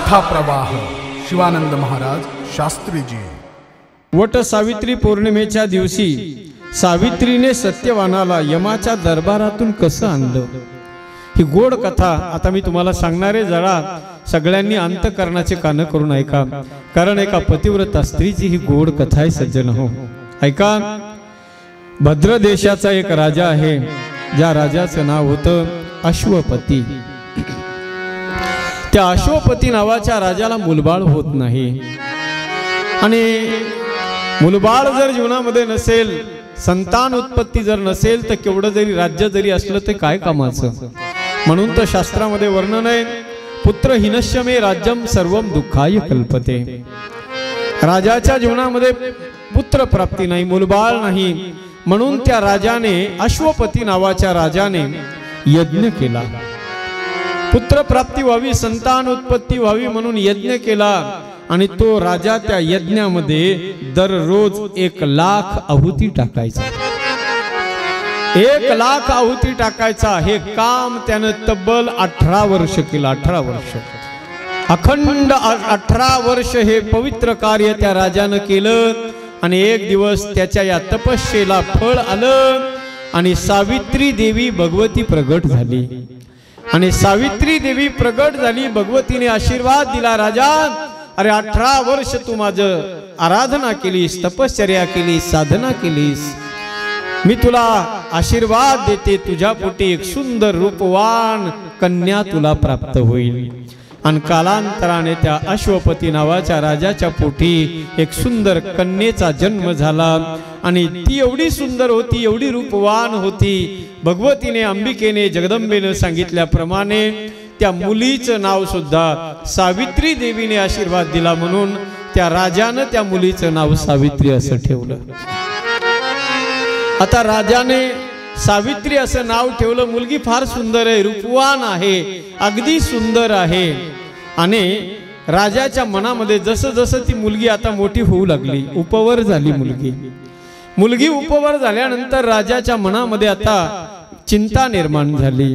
शाखा प्रवाह शिवानंद महाराज शास्त्रीजी। वट सावित्री पौर्णिमेच्या दिवशी सावित्रीने सत्यवानाला यमाच्या दरबारातून कसं आणलं, ही गोड कथा आता मी तुम्हाला सांगणारे। जरा सगळ्यांनी अंतःकरणाचे कान करून ऐका, कारण एका पतिव्रता स्त्रीची ही गोड कथा आहे सज्जन हो। ऐका, भद्र देशाचा एक राजा आहे, ज्या राजाचं नाव होतं अश्वपती। त्या अश्वपती नावाच्या राजाला मुलबाळ होत नाही, आणि मुलबाळ जर जीवनामध्ये नसेल, संतान उत्पत्ती जर नसेल, तर केवढं जरी राज्य जरी असलं ते काय कामाचं। म्हणून तर शास्त्रामध्ये वर्णन आहे, पुत्र हिनश्य मे राज्यम सर्वम दुःखाय कल्पते। राजाच्या जीवनामध्ये पुत्र प्राप्ती नाही, मुलबाळ नाही, म्हणून त्या राजाने, अश्वपती नावाच्या राजाने यज्ञ केला, पुत्र प्राप्ती व्हावी, संतान उत्पत्ती व्हावी म्हणून यज्ञ केला। आणि तो राजा त्या यज्ञामध्ये दररोज 1,00,000 आहुती टाकायचा, 1,00,000 आहुती टाकायचा। हे काम त्यानं तब्बल 18 वर्ष केलं, 18 वर्ष, अखंड 18 वर्ष हे पवित्र कार्य त्या राजानं केलं। आणि एक दिवस त्याच्या या तपस्येला फळ आलं, आणि सावित्री देवी भगवती प्रगट झाली। आणि सावित्री देवी प्रगट झाली, भगवतीने आशीर्वाद दिला, राजा अरे 18 वर्ष तू माझं आराधना केलीस, तपश्चर्या केलीस, साधना केलीस, मी तुला आशीर्वाद देते, तुझ्या पोटी एक सुंदर रूपवान कन्या तुला प्राप्त होईल। आणि कालांतराने त्या अश्वपती नावाच्या राजाच्या पोटी एक सुंदर कन्येचा जन्म झाला, आणि ती एवढी सुंदर होती, एवढी रूपवान होती, भगवतीने, अंबिकेने, जगदंबेने सांगितल्याप्रमाणे त्या मुलीचं नाव सुद्धा सावित्री देवीने आशीर्वाद दिला, म्हणून त्या राजानं त्या मुलीचं नाव सावित्री असं ठेवलं। आता राजाने सावित्री असं नाव ठेवलं, मुलगी फार सुंदर आहे, रूपवान आहे, अगदी सुंदर आहे। आणि राजाच्या मनामध्ये जसं जसं ती मुलगी आता मोठी होऊ लागली, उपवर झाली मुलगी उपवर झाल्यानंतर राजाच्या मनामध्ये आता चिंता निर्माण झाली,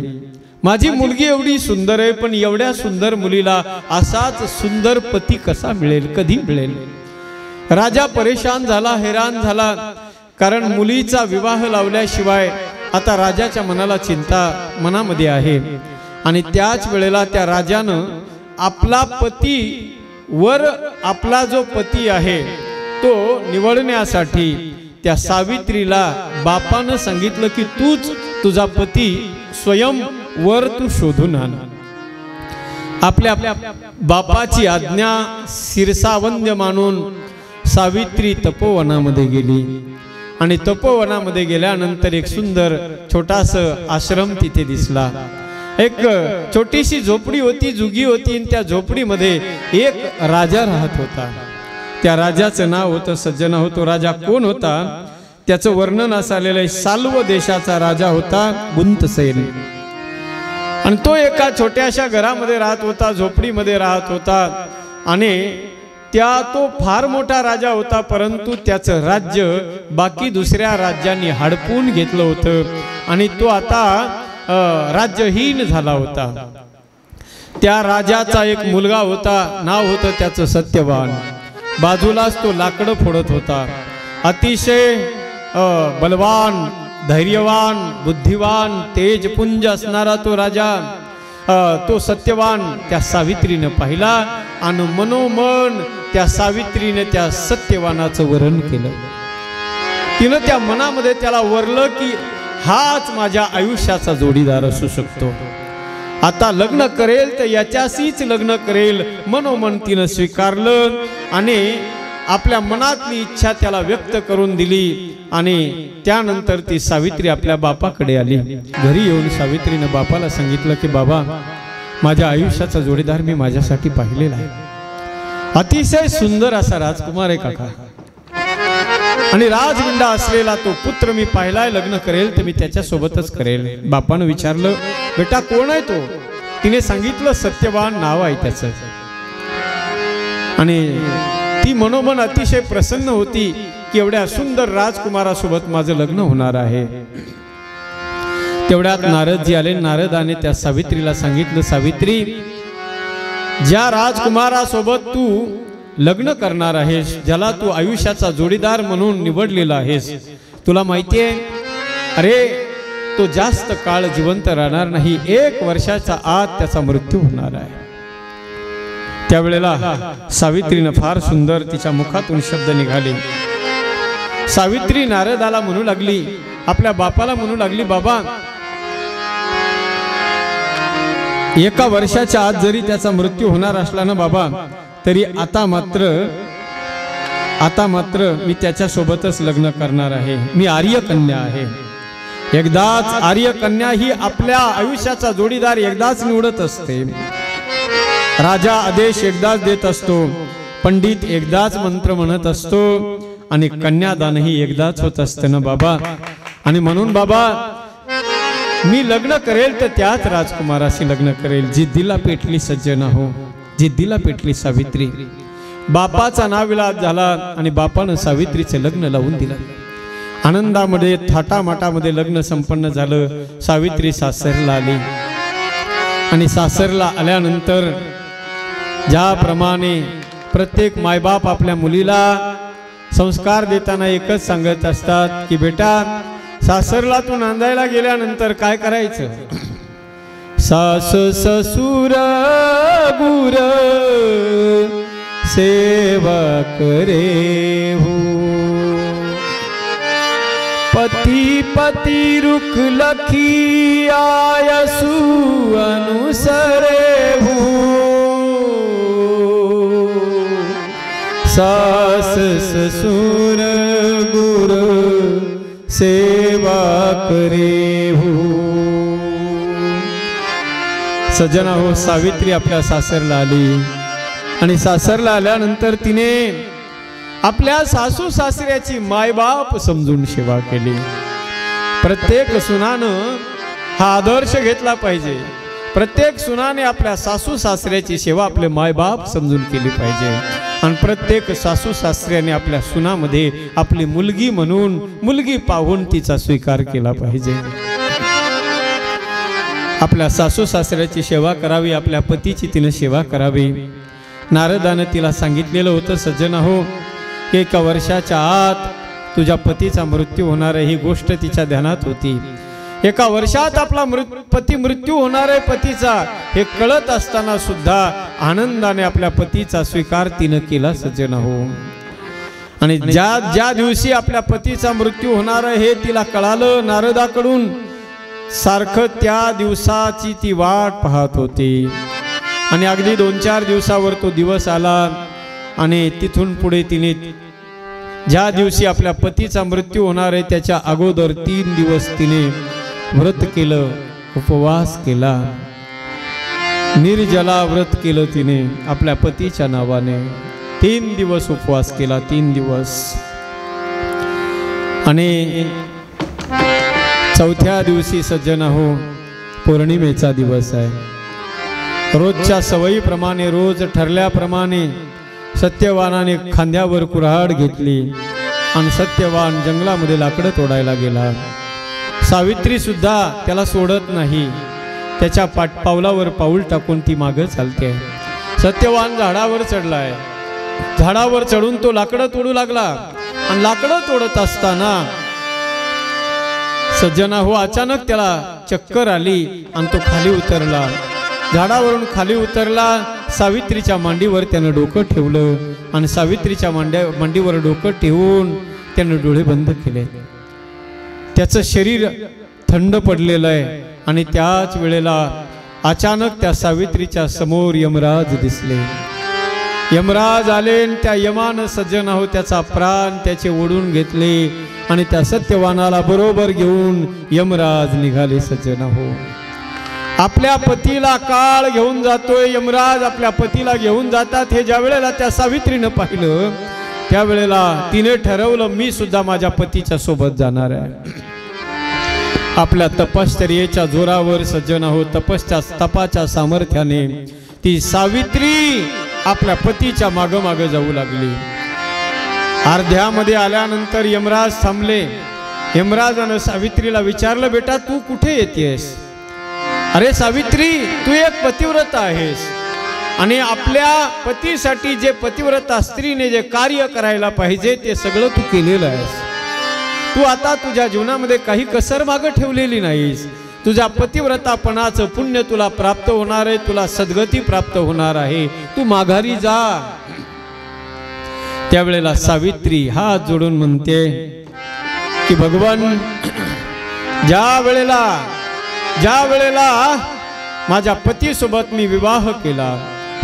माझी मुलगी एवढी सुंदर आहे, पण एवढ्या सुंदर मुलीला असाच सुंदर पती कसा मिळेल, कधी मिळेल। राजा परेशान झाला, हैराण झाला, कारण मुलीचा विवाह लावल्याशिवाय आता राजाच्या मनाला चिंता मनामध्ये आहे। आणि त्याच वेळेला त्या राजानं आपला पती वर, आपला जो पती आहे तो निवडण्यासाठी त्या सावित्रीला बापानं सांगितलं की तूच तुझा पती स्वयं वर तू शोधून आण। आपल्या बापाची आज्ञा शिरसावंद्य मानून सावित्री तपोवनामध्ये गेली, आणि तपोवनामध्ये गेल्यानंतर एक सुंदर छोटासा आश्रम तिथे दिसला, एक छोटीशी झोपडी होती, जुगी होती, आणि त्या झोपडीमध्ये एक राजा राहत होता। त्या राजाचं नाव होतं सज्जना हो। तो राजा कोण होता त्याचं वर्णन असं आलेलं आहे, साल्व देशाचा राजा होता बुंतसेन। आणि तो एका छोट्याशा घरामध्ये राहत होता, झोपडीमध्ये राहत होता, आणि तो फार मोठा राजा होता, परंतु त्याचं राज्य बाकी दुसऱ्या राज्यांनी हडपून घेतलं होतं, आणि तो आता राज्यहीन झाला होता। त्या राजाचा एक मुलगा होता, नाव होतं त्याचं सत्यवान। बाजूलाच तो लाकडं फोडत होता, अतिशय बलवान, धैर्यवान, बुद्धिवान, तेजपुंज असणारा तो राजा, तो सत्यवान त्या सावित्रीने पाहिला, आणि मनोमन त्या सावित्रीने त्या सत्यवानाचं वरण केलं। तिनं त्या मनामध्ये त्याला वरलं की हाच माझ्या आयुष्याचा जोडीदार असू शकतो, आता लग्न करेल तर याच्याशीच लग्न करेल, मनोमन तिनं स्वीकारलं, आणि आपल्या मनातली इच्छा त्याला व्यक्त करून दिली। आणि त्यानंतर ती सावित्री आपल्या बापाकडे आली। घरी येऊन सावित्रीने बापाला सांगितलं की बाबा, माझ्या आयुष्याचा जोडीदार मी माझ्यासाठी पाहिलेला आहे, अतिशय सुंदर असा राजकुमार आहे काका, आणि राजगंडा असलेला तो पुत्र मी पाहिलाय, लग्न करेल तर मी त्याच्यासोबतच करेल। बापानं विचारलं बेटा कोण आहे तो, तिने सांगितलं सत्यवान नाव आहे त्याचं। आणि ती मनोमन अतिशय प्रसन्न होती की एवढ्या सुंदर राजकुमारासोबत माझं लग्न होणार आहे। तेवढ्यात नारदजी आले, नारदाने त्या सावित्रीला सांगितलं, सावित्री ज्या राजकुमारासोबत तू लग्न करणार आहेस, ज्याला तू आयुष्याचा जोडीदार म्हणून निवडलेला आहेस, तुला माहिती आहे, अरे तो जास्त काळ जिवंत राहणार नाही, 1 वर्षाच्या आत त्याचा मृत्यू होणार आहे. त्यावेळेला सावित्रीनं फार सुंदर तिच्या मुखातून शब्द निघाले. सावित्री नारदाला म्हणू लागली, आपल्या बापाला म्हणू लागली, बाबा 1 वर्षाच्या आत जरी त्याचा मृत्यू होणार असला ना बाबा, तरी आता मात्र मी त्याच्या सोबतच लग्न करणार आहे. मी आर्य कन्या आहे. एकदाच आर्य कन्या ही आपल्या आयुष्याचा जोडीदार एकदाच निवडत असते. राजा आदेश एकदाच देत असतो, पंडित एकदाच मंत्र म्हणत असतो आणि कन्यादानही एकदाच होत असते ना बाबा. आणि म्हणून बाबा मी लग्न करेल तर त्याच राजकुमाराशी लग्न करेल, जिद्दीला पेटली सज्जन हो, जिद्दीला पेटली सावित्री. बापाचा नाविलाज झाला आणि बापानं सावित्रीचे लग्न लावून दिलं. आनंदामध्ये थाटामाटामध्ये लग्न संपन्न झालं. सावित्री सासरला आली आणि सासरला आल्यानंतर ज्याप्रमाणे प्रत्येक मायबाप आपल्या मुलीला संस्कार देताना एकच सांगत असतात की बेटा सासरला तू नांदायला गेल्यानंतर काय करायचं, सास ससुर गुर सेवा करे हो, पति पति रुख लखी आयसु अनुसरे हो, सास ससुर गुर सेवा करे हो. सज्जना हो, सावित्री आपल्या सासरला आली आणि सासरला आल्यानंतर तिने आपल्या सासू सासऱ्याची मायबाप समजून सेवा केली. प्रत्येक सुनानं हा आदर्श घेतला पाहिजे. प्रत्येक सुनाने आपल्या सासू सासऱ्याची सेवा आपले मायबाप समजून केली पाहिजे. आणि प्रत्येक सासू सासऱ्याने आपल्या सुनामध्ये आपली मुलगी म्हणून, मुलगी पाहून तिचा स्वीकार केला पाहिजे. आपल्या सासू सासऱ्याची सेवा करावी, आपल्या पतीची तिने सेवा करावी. नारदानं तिला सांगितलेलं होतं, सज्जना हो, 1 वर्षाच्या आत तुझ्या पतीचा मृत्यू होणार आहे, ही गोष्ट तिच्या ध्यानात होती. 1 वर्षात आपला पती मृत्यू होणार आहे पतीचा, हे कळत असताना सुद्धा आनंदाने आपल्या पतीचा स्वीकार तिनं केला. सज्जना हो, आणि ज्या दिवशी आपल्या पतीचा मृत्यू होणार आहे हे तिला कळालं नारदाकडून, सारखं त्या दिवसाची ती वाट पाहत होती. आणि अगदी 2-4 दिवसावर तो दिवस आला आणि तिथून पुढे तिने ज्या दिवशी आपल्या पतीचा मृत्यू होणार आहे त्याच्या अगोदर 3 दिवस तिने व्रत केलं, उपवास केला, निर्जला व्रत केलं तिने आपल्या पतीच्या नावाने. 3 दिवस उपवास केला, 3 दिवस. आणि 4थ्या दिवशी सज्जना हो, पौर्णिमेचा दिवस आहे. रोजच्या सवयीप्रमाणे, रोज ठरल्याप्रमाणे सत्यवानाने खांद्यावर कुऱ्हाड घेतली आणि सत्यवान जंगलामध्ये लाकडं तोडायला गेला. सावित्री सुद्धा त्याला सोडत नाही, त्याच्या पावलावर पाऊल टाकून ती मागे चालते. सत्यवान झाडावर चढलाय, झाडावर चढून तो लाकडं तोडू लागला आणि लाकडं तोडत असताना सज्जना हो, अचानक त्याला चक्कर आली आणि तो खाली उतरला. झाडावरून खाली उतरला, सावित्रीच्या मांडीवर त्यानं डोकं ठेवलं आणि सावित्रीच्या मांडीवर डोकं ठेवून त्यानं डोळे बंद केले. त्याचं शरीर थंड पडलेलं आहे आणि त्याच वेळेला अचानक त्या सावित्रीच्या समोर यमराज दिसले. यमराज आले आणि त्या यमानं सज्जना हो त्याचा प्राण त्याचे ओढून घेतले आणि त्या सत्यवानाला बरोबर घेऊन यमराज निघाले. सज्जना हो, आपल्या पतीला काळ घेऊन जातोय यमराज, आपल्या पतीला घेऊन जातात. हे ज्या वेळेला त्या सावित्रीनं पाहिलं त्यावेळेला तिने ठरवलं, मी सुद्धा माझ्या पतीच्या सोबत जाणार आहे. आपल्या तपश्चर्येच्या जोरावर सज्जना हो, तपाच्या सामर्थ्याने ती सावित्री आपल्या पतीच्या मागं जाऊ लागली. अर्ध्यामध्ये आल्यानंतर यमराज थांबले. यमराजानं सावित्रीला विचारलं, बेटा तू कुठे येतेस? अरे सावित्री, तू एक पतिव्रता आहेस, आणि आपल्या पतीसाठी जे पतिव्रता स्त्रीने जे कार्य करायला पाहिजे ते सगळं तू केलेलं आहेस. तू आता तुझ्या जीवनामध्ये काही कसर मागं ठेवलेली नाहीस. तुझ्या पतिव्रतापणाचं पुण्य तुला प्राप्त होणार आहे, तुला सद्गती प्राप्त होणार आहे. तू माघारी जा. त्यावेळेला सावित्री हात जोडून म्हणते की भगवान, ज्या वेळेला माझ्या पतीसोबत मी विवाह केला,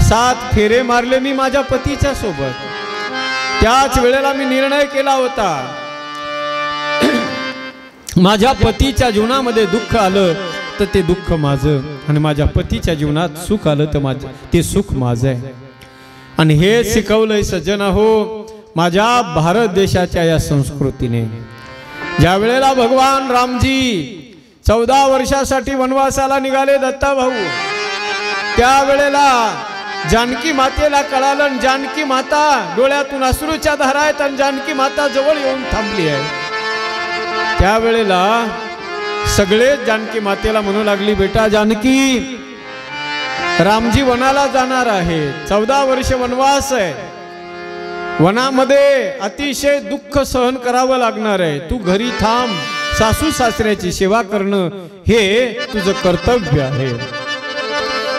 7 फेरे मारले मी माझ्या पतीच्या सोबत, त्याच वेळेला मी निर्णय केला होता माझ्या पतीच्या जीवनामध्ये दुःख आलं तर ते दुःख माझं, आणि माझ्या पतीच्या जीवनात सुख आलं तर ते सुख माझं आहे. आणि हे शिकवलंय सज्जन हो माझ्या भारत देशाच्या या संस्कृतीने. ज्या वेळेला भगवान रामजी 14 वर्षासाठी वनवासाला निघाले दत्ता भाऊ, त्यावेळेला जानकी मातेला कळालं, जानकी माता डोळ्यातून अश्रूच्या धारा आहेत आणि जानकी माता जवळ येऊन थांबली आहे. त्यावेळेला सगळे जानकी मातेला म्हणू लागली, बेटा जानकी, रामजी वनाला जाणार आहे, 14 वर्ष वनवास आहे, वनामध्ये अतिशय दुःख सहन करावं लागणार आहे, तू घरी थांब, सासू सासऱ्याची सेवा करणं हे तुझं कर्तव्य आहे.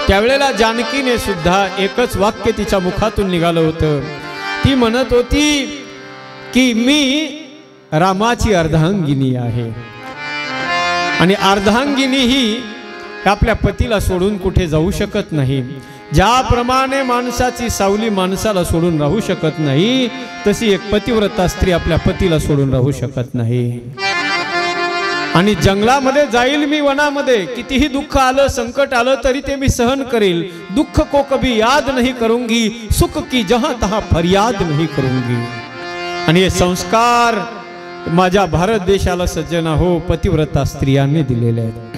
त्यावेळेला जानकीने सुद्धा एकच वाक्य तिच्या मुखातून निघालं होतं. ती म्हणत होती की मी रामाची अर्धांगिनी आहे, आणि अर्धांगिनी ही आपल्या पतीला सोडून कुठे जाऊ शकत नाही. ज्याप्रमाणे माणसाची सावली माणसाला सोडून राहू शकत नाही, तशी एक पतिव्रता स्त्री आपल्या पतीला सोडून राहू शकत नाही. आणि जंगलामध्ये जाईल मी, वनामध्ये कितीही दुःख आलं, संकट आलं तरी ते मी सहन करेल. दुःख को कभी याद नहीं करूंगी, सुख की जहां तहां फरियाद नहीं करूंगी. आणि हे संस्कार माझ्या भारत देशाला सज्जना हो पतिव्रता स्त्रियांनी दिलेले आहेत.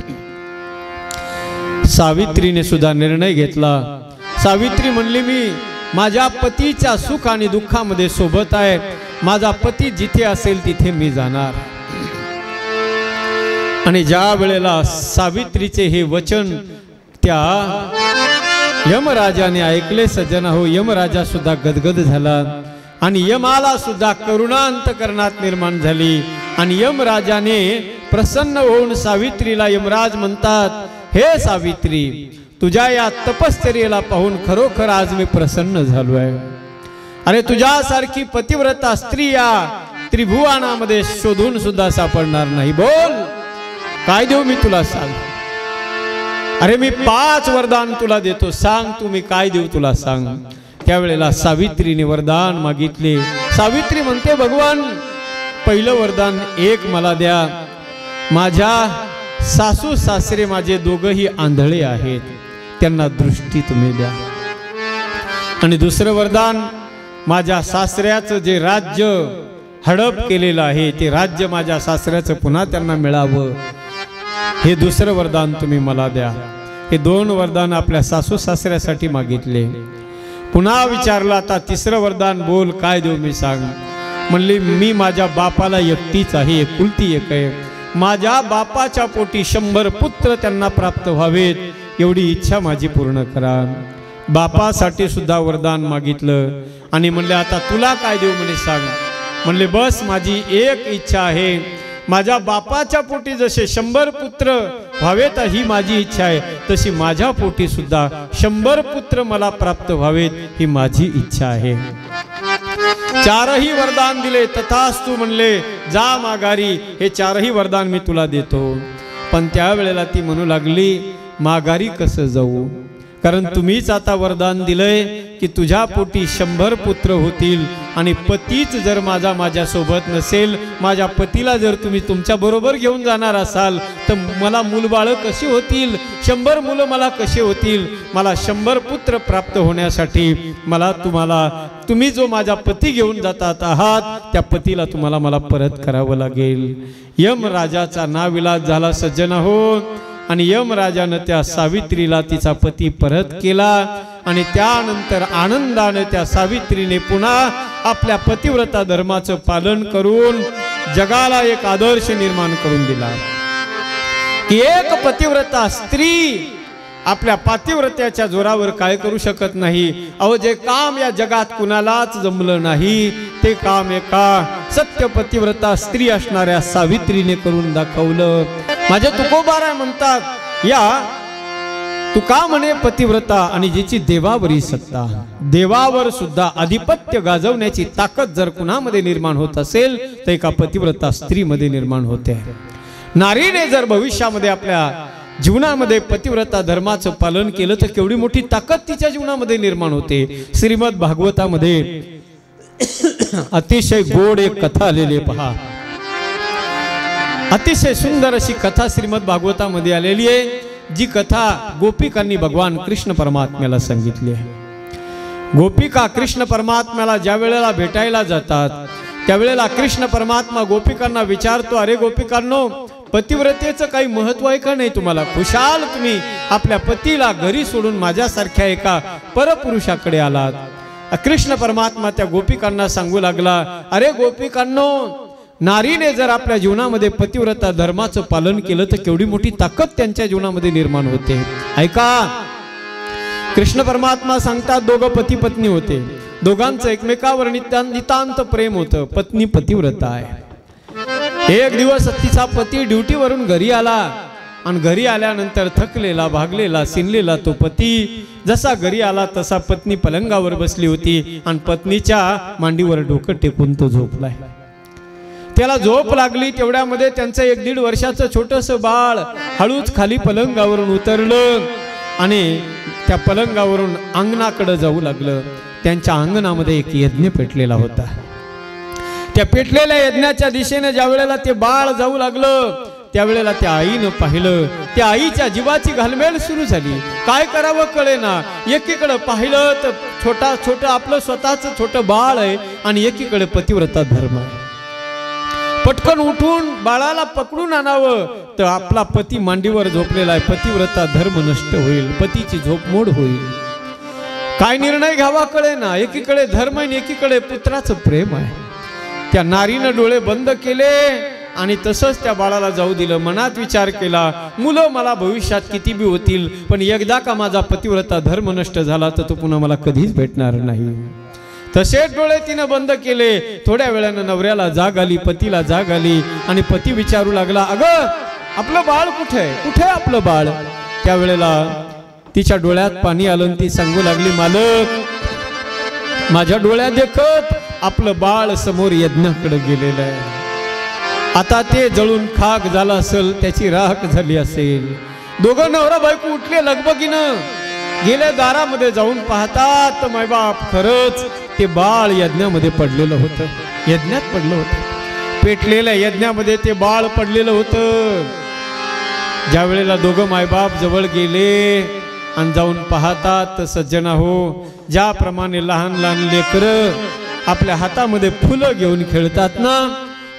सावित्रीने सुद्धा निर्णय घेतला. सावित्री म्हणली, मी माझ्या पतीच्या सुख आणि दुःखामध्ये सोबत आहे, माझा पती जिथे असेल तिथे मी जाणार. आणि ज्या वेळेला सावित्रीचे हे वचन त्या यमराजाने ऐकले सज्जना हो, यमराजा सुद्धा गदगद झाला आणि यमाला सुद्धा करुणा अंतकरणात निर्माण झाली. आणि यमराजाने प्रसन्न होऊन सावित्रीला यमराज म्हणतात, हे सावित्री, तुझ्या या तपश्चर्येला पाहून खरोखर आज मी प्रसन्न झालो आहे. अरे तुझ्यासारखी पतिव्रता स्त्री या त्रिभुवनामध्ये शोधून सुद्धा सापडणार नाही. बोल काय देऊ मी तुला, सांग. अरे मी 5 वरदान तुला देतो, सांग तू मी काय देऊ तुला, सांग. त्यावेळेला सावित्रीने वरदान मागितले. सावित्री म्हणते, भगवान पहिलं वरदान एक मला द्या, माझ्या सासू सासरे माझे दोघंही आंधळे आहेत, त्यांना दृष्टी तुम्ही द्या. आणि दुसरं वरदान, माझ्या सासऱ्याचं जे राज्य हडप केलेलं आहे ते राज्य माझ्या सासऱ्याचं पुन्हा त्यांना मिळावं, हे दुसरं वरदान तुम्ही मला द्या. हे 2 वरदान आपल्या सासू सासऱ्यासाठी मागितले. पुन्हा विचारलं, आता तिसरं वरदान बोल काय देऊ मी, सांग. म्हणली, मी माझ्या बापाला एकटीच आहे, एकुलती एक आहे, माझ्या बापाच्या पोटी 100 पुत्र त्यांना प्राप्त व्हावेत, एवढी इच्छा माझी पूर्ण करा. बापासाठी सुद्धा वरदान मागितलं. आणि म्हणले, आता तुला काय देऊ म्हणे, सांग. म्हणले, बस माझी एक इच्छा आहे, माझ्या बापाच्या पोटी जसे 100 पुत्र व्हावेत ही माझी इच्छा आहे, तशी माझ्या पोटी सुद्धा 100 पुत्र मला प्राप्त व्हावेत ही माझी इच्छा आहे. 4ही वरदान दिले. तथास्तु म्हणले, जा माघारी, हे 4ही वरदान मी तुला देतो. पण त्यावेळेला ती म्हणू लागली, माघारी कसं जाऊ, कारण तुम्हीच आता वरदान दिलंय की तुझ्या पोटी 100 पुत्र होतील, आणि पतीच जर माझ्या सोबत नसेल, माझ्या पतीला जर तुम्ही तुमच्या बरोबर घेऊन जाणार असाल तर मला मूलबाळ कशी होतील, 100 मुलं मला कशी होतील. मला 100 पुत्र प्राप्त होण्यासाठी तुम्ही जो माझा पती घेऊन जातात आहात त्या पतीला मला परत करावं लागेल. यमराजाचा नाविलाज झाला सज्जना हो. आणि यमराजानं त्या सावित्रीला तिचा पती परत केला. आणि त्यानंतर आनंदाने त्या सावित्रीने पुन्हा आपल्या पतिव्रता धर्माचं पालन करून जगाला एक आदर्श निर्माण करून दिला की एक पतिव्रता स्त्री आपल्या पातिव्रत्याच्या जोरावर काय करू शकत नाही. अहो जे काम या जगात कुणालाच जमलं नाही ते काम एका सत्य पतिव्रता स्त्री असणाऱ्या सावित्रीने करून दाखवलं. माझे तुकोबाराय म्हणतात, या तुका म्हणे पतिव्रता आणि जिची देवावरी सत्ता, देवावर सुद्धा अधिपत्य गाजवण्याची ताकद जर कुणामध्ये निर्माण होत असेल तर एका पतिव्रता स्त्रीमध्ये निर्माण होते. नारीने जर भविष्यामध्ये आपल्या जीवनामध्ये पतिव्रता धर्माचं पालन केलं तर केवढी मोठी ताकद तिच्या जीवनामध्ये निर्माण होते. श्रीमद भागवतामध्ये अतिशय गोड एक कथा आलेली पहा. अतिशय सुंदर अशी कथा श्रीमद भागवतामध्ये आलेली आहे, जी कथा गोपिकांनी भगवान कृष्ण परमात्म्याला सांगितली आहे. गोपिका कृष्ण परमात्म्याला ज्या वेळेला भेटायला जातात त्यावेळेला कृष्ण परमात्मा गोपिकांना विचारतो, अरे गोपिकांनो, पतिव्रतेचं काही महत्व आहे का नाही तुम्हाला? खुशाल तुम्ही आपल्या पतीला घरी सोडून माझ्यासारख्या एका परपुरुषाकडे आलात. कृष्ण परमात्मा त्या गोपिकांना सांगू लागला, अरे गोपिकांनो, नारीने जर आपल्या जीवनामध्ये पतिव्रता धर्माचं पालन केलं तर केवढी मोठी ताकद त्यांच्या जीवनामध्ये निर्माण होते. ऐका, कृष्ण परमात्मा सांगतात, दोघं पती पत्नी होते, दोघांचं एकमेकावर नितांत प्रेम होतं. पत्नी पतिव्रता आहे. एक दिवस तिचा पती ड्युटीवरून घरी आला आणि घरी आल्यानंतर थकलेला, भागलेला, सिनलेला तो पती जसा घरी आला तसा पत्नी पलंगावर बसली होती आणि पत्नीच्या मांडीवर डोकं टेकून तो झोपलाय. त्याला झोप लागली तेवढ्यामध्ये त्यांचं 1-1.5 वर्षाचं छोटंसं बाळ हळूच खाली पलंगावरून उतरलं आणि त्या पलंगावरून अंगणाकडे जाऊ लागलं. त्यांच्या अंगणामध्ये एक यज्ञ पेटलेला होता. त्या पेटलेल्या यज्ञाच्या दिशेने ज्या वेळेला ते बाळ जाऊ लागलं त्यावेळेला त्या आईनं पाहिलं. त्या आईच्या जीवाची घालमेल सुरू झाली. काय करावं कळेना. एकीकडे पाहिलं तर छोटं आपलं स्वतःचं छोटं बाळ आहे आणि एकीकडे पतिव्रता धर्म आहे. पटकन उठून बाळाला पकडून आणावं तर आपला पती मांडीवर झोपलेला आहे. पतिव्रता धर्म नष्ट होईल, पतीची झोप मोड होईल. काय निर्णय घ्यावा कळेना. एकीकडे धर्म आहे, एकीकडे पुत्राचं प्रेम आहे. त्या नारीनं डोळे बंद केले आणि तसंच त्या बाळाला जाऊ दिलं. मनात विचार केला, मुलं मला भविष्यात किती बी होतील, पण एकदा का माझा पतिव्रता धर्म नष्ट झाला तर तो पुन्हा मला कधीच भेटणार नाही. तसेच डोळे तिनं बंद केले. थोड्या वेळानं नवऱ्याला जाग आली, पतीला जाग आली आणि पती विचारू लागला, अगं आपलं बाळ कुठे आहे, कुठे आपलं बाळ? त्यावेळेला तिच्या डोळ्यात पाणी आलं. ती सांगू लागली, मालक, माझ्या डोळ्यात देखत आपलं बाळ समोर यज्ञाकडे गेलेलं आहे. आता ते जळून खाक झालं असेल, त्याची राख झाली असेल. दोघं नवरा बायको उठले लगबगीनं, गेले दारामध्ये जाऊन पाहतात मायबाप खरंच ते बाळ यज्ञामध्ये पडलेलं होतं. यज्ञात पडलं होतं. पेटलेल्या यज्ञामध्ये ते बाळ पडलेलं होतं. ज्या वेळेला दोघं मायबाप जवळ गेले आणि जाऊन पाहतात तर सज्जना हो, ज्याप्रमाणे लहान लहान लेकरं आपल्या हातामध्ये फुलं घेऊन खेळतात ना,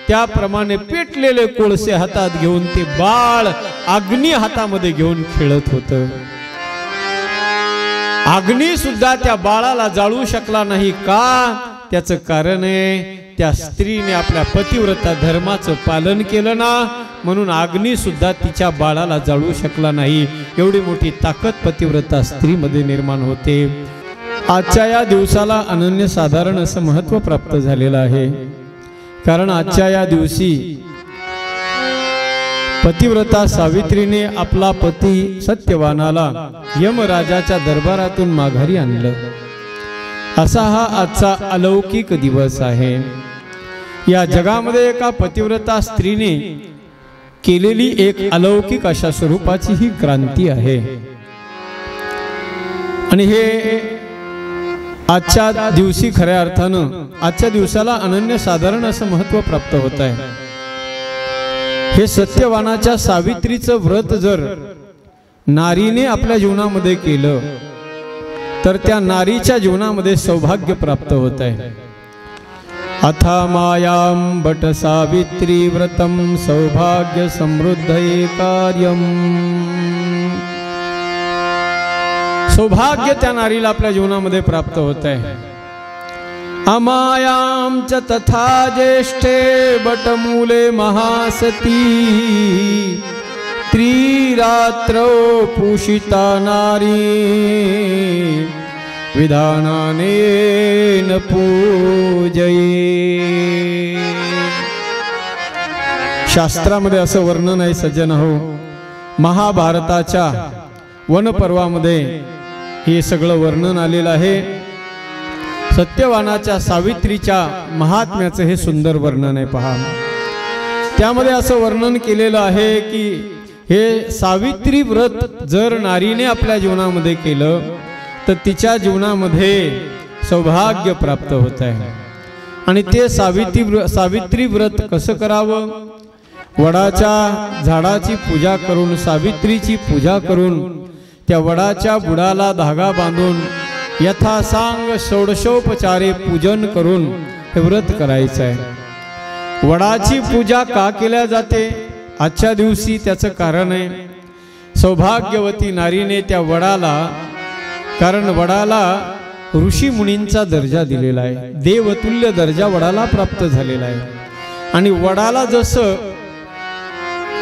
त्याप्रमाणे पेटलेले कोळसे हातात घेऊन ते बाळ अग्नी हातामध्ये घेऊन खेळत होतं. अग्नी सुद्धा त्या बाळाला जाळू शकला नाही. का? त्याचं कारण आहे त्या स्त्रीने आपल्या पतिव्रता धर्माचं पालन केलं ना, म्हणून अग्नी सुद्धा तिच्या बाळाला जाळू शकला नाही. एवढी मोठी ताकद पतिव्रता स्त्रीमध्ये निर्माण होते. आजच्या या दिवसाला अनन्यसाधारण असं महत्त्व प्राप्त झालेलं आहे. कारण आजच्या या दिवशी पतिव्रता सावित्रीने आपला पती सत्यवानाला यमराजाच्या दरबारातून माघारी आणलं. असा हा आजचा अलौकिक दिवस आहे. या जगामध्ये एका पतिव्रता स्त्रीने केलेली एक अलौकिक अशा स्वरूपाची ही क्रांती आहे. आणि हे आजच्या दिवशी खऱ्या अर्थानं आजच्या दिवसाला अनन्यसाधारण असं महत्त्व प्राप्त होत आहे. हे सत्यवानाच्या सावित्रीचं व्रत जर नारीने आपल्या जीवनामध्ये केलं तर त्या नारीच्या जीवनामध्ये सौभाग्य प्राप्त होत आहे. अथा मायां बट सावित्री व्रतम सौभाग्य समृद्धये कार्यम. सौभाग्य त्या नारीला आपल्या जीवनामध्ये प्राप्त होत आहे. अमायां च तथा ज्येष्ठे बटमूले महासती रात्रौ पूषिता नारी विधानानेन पूजये। शास्त्रामध्ये असं वर्णन आहे सज्जन हो, महाभारताच्या वनपर्वामध्ये हे सगळं वर्णन आलेलं आहे। सत्यवानाच्या सावित्रीच्या महात्म्याचं हे सुंदर वर्णन आहे पहा। त्यामध्ये असं वर्णन केलेलं आहे की हे सावित्री व्रत जर नारीने आपल्या जीवनामध्ये केलं तर तिच्या जीवनामध्ये सौभाग्य प्राप्त होत आहे। आणि ते सावित्री व्रत कसं करावं? वडाच्या झाडाची पूजा करून, सावित्रीची पूजा करून, त्या वडाच्या बुडाला धागा बांधून यथासांग षोडशोपचारे पूजन करून हे व्रत करायचं आहे। वडाची पूजा का केल्या जाते आजच्या दिवशी? त्याचं कारण आहे, सौभाग्यवती नारीने त्या वडाला, कारण वडाला ऋषी मुनींचा दर्जा दिलेला आहे, देवतुल्य दर्जा वडाला प्राप्त झालेला आहे। आणि वडाला जसं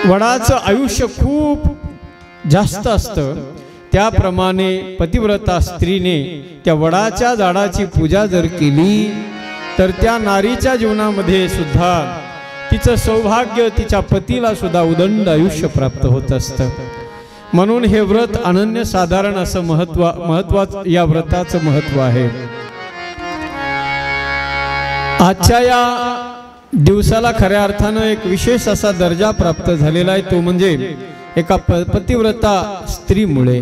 वडाचं आयुष्य खूप जास्त असतं त्याप्रमाणे पतिव्रता स्त्रीने त्या वडाच्या झाडाची पूजा जर केली तर त्या नारीच्या जीवनामध्ये सुद्धा तिचं सौभाग्य, तिच्या पतीला सुद्धा उदंड आयुष्य प्राप्त होत असतं। म्हणून हे व्रत अनन्यसाधारण असं महत्वाचं या व्रताचं महत्व आहे। आजच्या या दिवसाला खऱ्या अर्थानं एक विशेष असा दर्जा प्राप्त झालेला आहे, तो म्हणजे एका पतिव्रता स्त्रीमुळे।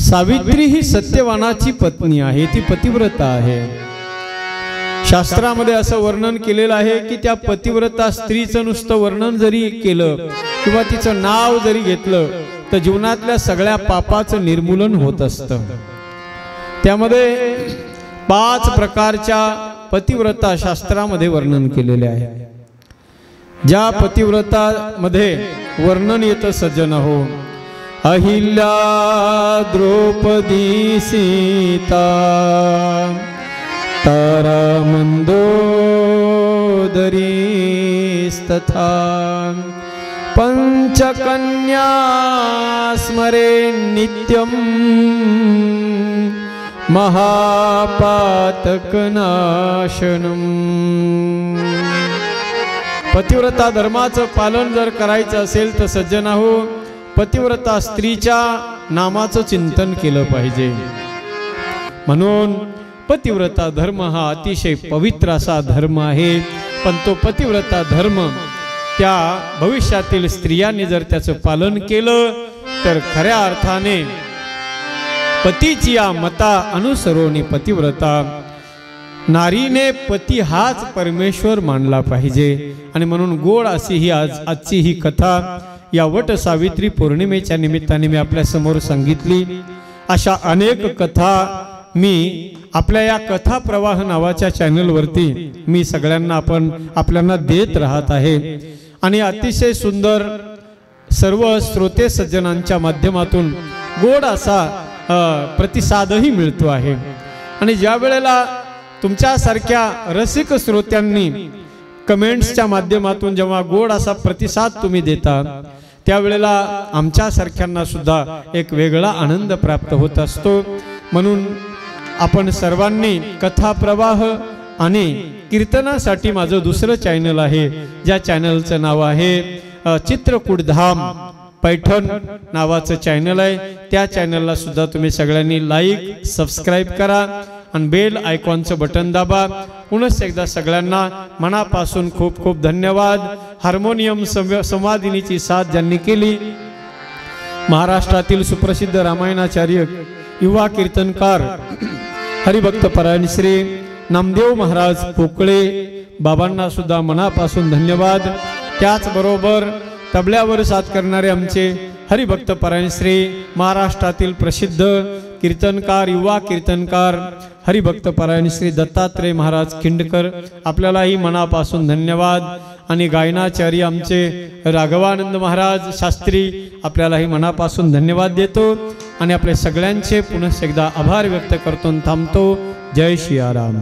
सावित्री ही सत्यवानाची पत्नी आहे, ती पतिव्रता आहे। शास्त्रामध्ये असं वर्णन केलेलं आहे की त्या पतिव्रता स्त्रीचं नुसतं वर्णन जरी केलं किंवा तिचं नाव जरी घेतलं तर जीवनातल्या सगळ्या पापाचं निर्मूलन होत असतं। त्यामध्ये 5 प्रकारच्या पतिव्रता शास्त्रामध्ये वर्णन केलेले आहे। ज्या पतिव्रता मध्ये वर्णन येतं सज्जन हो, अहिल्या, द्रौपदी, सीता, तारा, मंदोदरीस्तथा पंचकन्या स्मरे नित्यं महापातकनाशनम। पतिव्रता धर्माचं पालन जर करायचं असेल तर सज्जना हो, पतिव्रता स्त्रीच्या नामाचं चिंतन केलं पाहिजे। म्हणून पतिव्रता धर्म हा अतिशय पवित्र असा धर्म आहे, पण तो पतिव्रता धर्म त्या भविष्यातील स्त्रियांनी जर त्याचं पालन केलं तर खऱ्या अर्थाने पतीची या मता अनुसरून पतिव्रता नारीने पती हाच परमेश्वर मानला पाहिजे। आणि म्हणून गोड अशी ही आजची ही कथा या वट सावित्री पौर्णिमेच्या निमित्ताने मी आपल्या समोर सांगितली। अशा अनेक कथा मी आपल्या या कथा प्रवाह नावाच्या चॅनलवरती मी सगळ्यांना आपल्याला देत राहत आहे। आणि अतिशय सुंदर सर्व श्रोते सज्जनांच्या माध्यमातून गोड असा प्रतिसादही मिळतो आहे। आणि ज्या वेळेला तुमच्यासारख्या रसिक श्रोत्यांनी कमेंट्सच्या माध्यमातून जेव्हा गोड असा प्रतिसाद तुम्ही देता त्यावेळेला आमच्यासारख्यांना सुद्धा एक वेगळा आनंद प्राप्त होत असतो। म्हणून आपण सर्वांनी कथा प्रवाह आणि कीर्तनासाठी माझं दुसरं चॅनल आहे, ज्या चॅनलचं नाव आहे चित्रकूटधाम पैठण नावाचं चॅनल आहे। त्या चॅनलला सुद्धा तुम्ही सगळ्यांनी लाईक, सबस्क्राईब करा आणि बेल आयकॉनचं बटन दाबा। पुनश्च एकदा सगळ्यांना मनापासून खूप खूप धन्यवाद। हार्मोनियम संवादिनीची साथ ज्यांनी केली, महाराष्ट्रातील सुप्रसिद्ध रामायणाचार्य युवा कीर्तनकार हरिभक्त परायण श्री नामदेव महाराज पोकळे बाबांना सुद्धा मनापासून धन्यवाद। त्याचबरोबर तबल्यावर साथ करणारे आमचे हरिभक्त परायण श्री महाराष्ट्रातील प्रसिद्ध कीर्तनकार युवा कीर्तनकार हरिभक्त परायण श्री दत्तात्रय महाराज खिंडकर, आपल्यालाही मनापासून धन्यवाद। आणि गायनाचार्य आमचे राघवानंद महाराज शास्त्री, आपल्यालाही मनापासून धन्यवाद देतो आणि आपले सगळ्यांचे पुन्हा एकदा आभार व्यक्त करतो थांबतो। जय श्री राम।